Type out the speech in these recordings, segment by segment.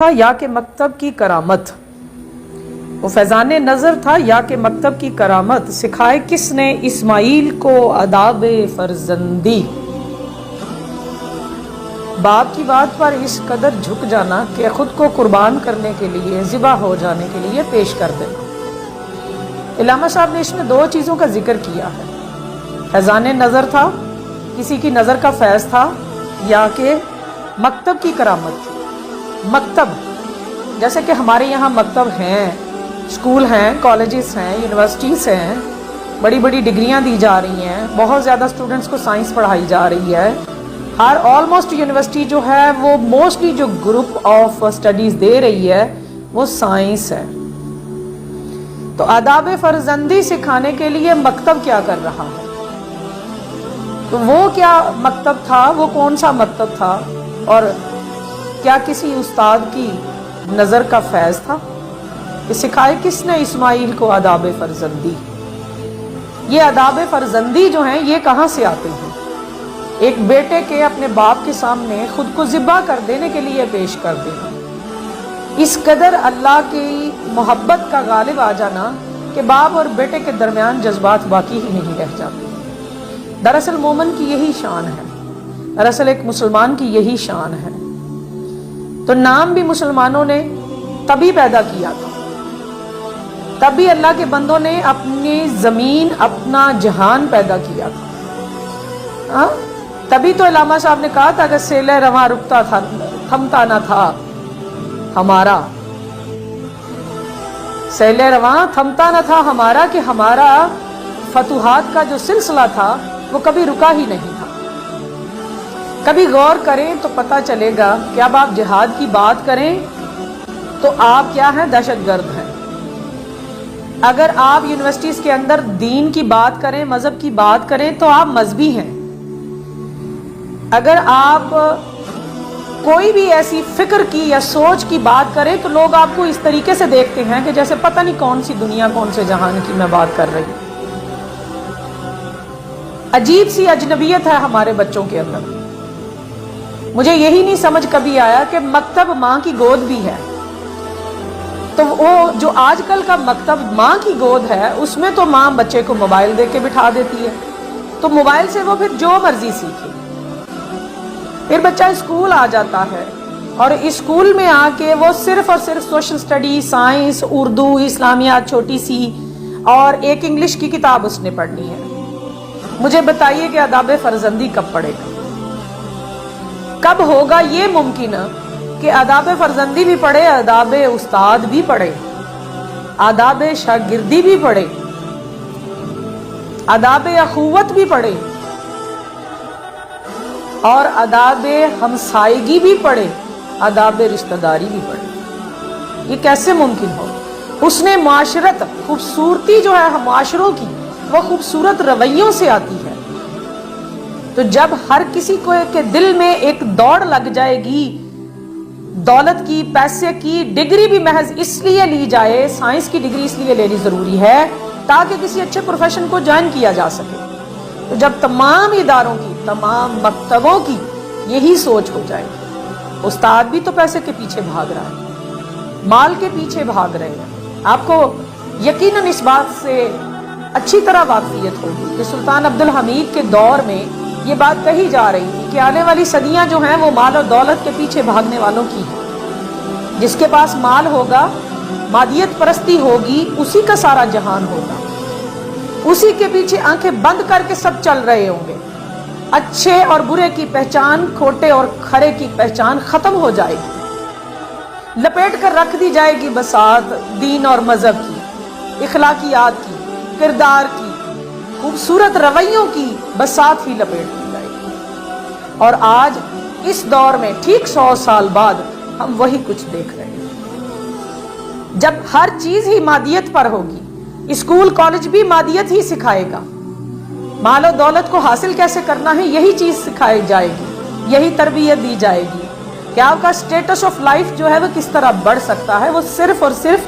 تھا یا کہ مکتب کی کرامت، وہ فیضان نظر تھا یا کہ مکتب کی کرامت، سکھائے کس نے اسماعیل کو آداب فرزندی۔ باپ کی بات پر اس قدر جھک جانا کہ خود کو قربان کرنے کے لیے، ذبح ہو جانے کے لیے پیش کر دے۔ علامہ صاحب نے اس میں دو چیزوں کا ذکر کیا ہے، فیضان نظر تھا، کسی کی نظر کا فیض تھا، یا کہ مکتب کی کرامت تھی۔ مکتب جیسے کہ ہمارے یہاں مکتب ہیں، اسکول ہیں، کالجز ہیں، یونیورسٹیز ہیں، بڑی بڑی ڈگریاں دی جا رہی ہیں، بہت زیادہ اسٹوڈنٹس کو سائنس پڑھائی جا رہی ہے۔ ہر آلموسٹ یونیورسٹی جو ہے وہ موسٹلی جو گروپ آف اسٹڈیز دے رہی ہے وہ سائنس ہے۔ تو آداب فرزندی سکھانے کے لیے مکتب کیا کر رہا ہے؟ تو وہ کیا مکتب تھا، وہ کون سا مکتب تھا، اور کیا کسی استاد کی نظر کا فیض تھا؟ کہ سکھائے کس نے اسماعیل کو آداب فرزندی۔ یہ آداب فرزندی جو ہیں یہ کہاں سے آتے ہیں؟ ایک بیٹے کے اپنے باپ کے سامنے خود کو ذبح کر دینے کے لیے پیش کر دینا، اس قدر اللہ کی محبت کا غالب آ جانا کہ باپ اور بیٹے کے درمیان جذبات باقی ہی نہیں رہ جاتے۔ دراصل مومن کی یہی شان ہے، دراصل ایک مسلمان کی یہی شان ہے۔ تو نام بھی مسلمانوں نے تبھی پیدا کیا تھا، تبھی اللہ کے بندوں نے اپنی زمین، اپنا جہان پیدا کیا تھا۔ تبھی تو علامہ صاحب نے کہا تھا کہ سیلِ رواں رکتا تھا، تھمتا نہ تھا ہمارا، سیلِ رواں تھمتا نہ تھا ہمارا، کہ ہمارا فتوحات کا جو سلسلہ تھا وہ کبھی رکا ہی نہیں تھا۔ کبھی غور کریں تو پتہ چلے گا کہ اب آپ جہاد کی بات کریں تو آپ کیا ہیں؟ دہشت گرد ہیں۔ اگر آپ یونیورسٹیز کے اندر دین کی بات کریں، مذہب کی بات کریں تو آپ مذہبی ہیں۔ اگر آپ کوئی بھی ایسی فکر کی یا سوچ کی بات کریں تو لوگ آپ کو اس طریقے سے دیکھتے ہیں کہ جیسے پتہ نہیں کون سی دنیا، کون سے جہان کی میں بات کر رہی ہوں۔ عجیب سی اجنبیت ہے ہمارے بچوں کے اندر۔ مجھے یہی نہیں سمجھ کبھی آیا کہ مکتب ماں کی گود بھی ہے، تو وہ جو آج کل کا مکتب ماں کی گود ہے اس میں تو ماں بچے کو موبائل دے کے بٹھا دیتی ہے، تو موبائل سے وہ پھر جو مرضی سیکھے۔ پھر بچہ اسکول آ جاتا ہے اور اسکول میں آ کے وہ صرف اور صرف سوشل سٹڈی، سائنس، اردو، اسلامیات چھوٹی سی اور ایک انگلش کی کتاب اس نے پڑھنی ہے۔ مجھے بتائیے کہ آداب فرزندی کب پڑھے گا؟ کب ہوگا یہ ممکن کہ آداب فرزندی بھی پڑھے، آداب استاد بھی پڑھے، آداب شاگردی بھی پڑھے، آداب اخوت بھی پڑھے، اور آداب ہمسائیگی بھی پڑھے، آداب رشتہ داری بھی پڑھے؟ یہ کیسے ممکن ہو؟ اس نے معاشرت، خوبصورتی جو ہے معاشروں کی وہ خوبصورت رویوں سے آتی ہے۔ تو جب ہر کسی کو کے دل میں ایک دوڑ لگ جائے گی دولت کی، پیسے کی، ڈگری بھی محض اس لیے لی جائے، سائنس کی ڈگری اس لیے لینی ضروری ہے تاکہ کسی اچھے پروفیشن کو جوائن کیا جا سکے، تو جب تمام اداروں کی، تمام مکتبوں کی یہی سوچ ہو جائے گی، استاد بھی تو پیسے کے پیچھے بھاگ رہا ہے، مال کے پیچھے بھاگ رہے ہیں۔ آپ کو یقیناً اس بات سے اچھی طرح واقفیت ہوگی کہ سلطان عبد الحمید کے دور میں یہ بات کہی جا رہی تھی کہ آنے والی صدیاں جو ہیں وہ مال اور دولت کے پیچھے بھاگنے والوں کی ہیں۔ جس کے پاس مال ہوگا، مادیت پرستی ہوگی، اسی کا سارا جہان ہوگا، اسی کے پیچھے آنکھیں بند کر کے سب چل رہے ہوں گے۔ اچھے اور برے کی پہچان، کھوٹے اور کھرے کی پہچان ختم ہو جائے گی، لپیٹ کر رکھ دی جائے گی بساط دین اور مذہب کی، اخلاقیات کی، کردار کی، خوبصورت رویوں کی بساط ہی لپیٹ دی جائے گی۔ اور آج اس دور میں ٹھیک 100 سال بعد ہم وہی کچھ دیکھ رہے ہیں، جب ہر چیز ہی مادیت پر ہوگی، اسکول کالج بھی مادیت ہی سکھائے گا، مال و دولت کو حاصل کیسے کرنا ہے یہی چیز سکھائی جائے گی، یہی تربیت دی جائے گی کہ آپ کا سٹیٹس آف لائف جو ہے وہ کس طرح بڑھ سکتا ہے۔ وہ صرف اور صرف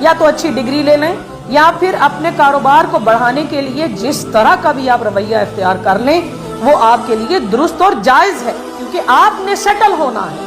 یا تو اچھی ڈگری لے لیں یا پھر اپنے کاروبار کو بڑھانے کے لیے جس طرح کا بھی آپ رویہ اختیار کر لیں وہ آپ کے لیے درست اور جائز ہے، کیونکہ آپ نے سیٹل ہونا ہے۔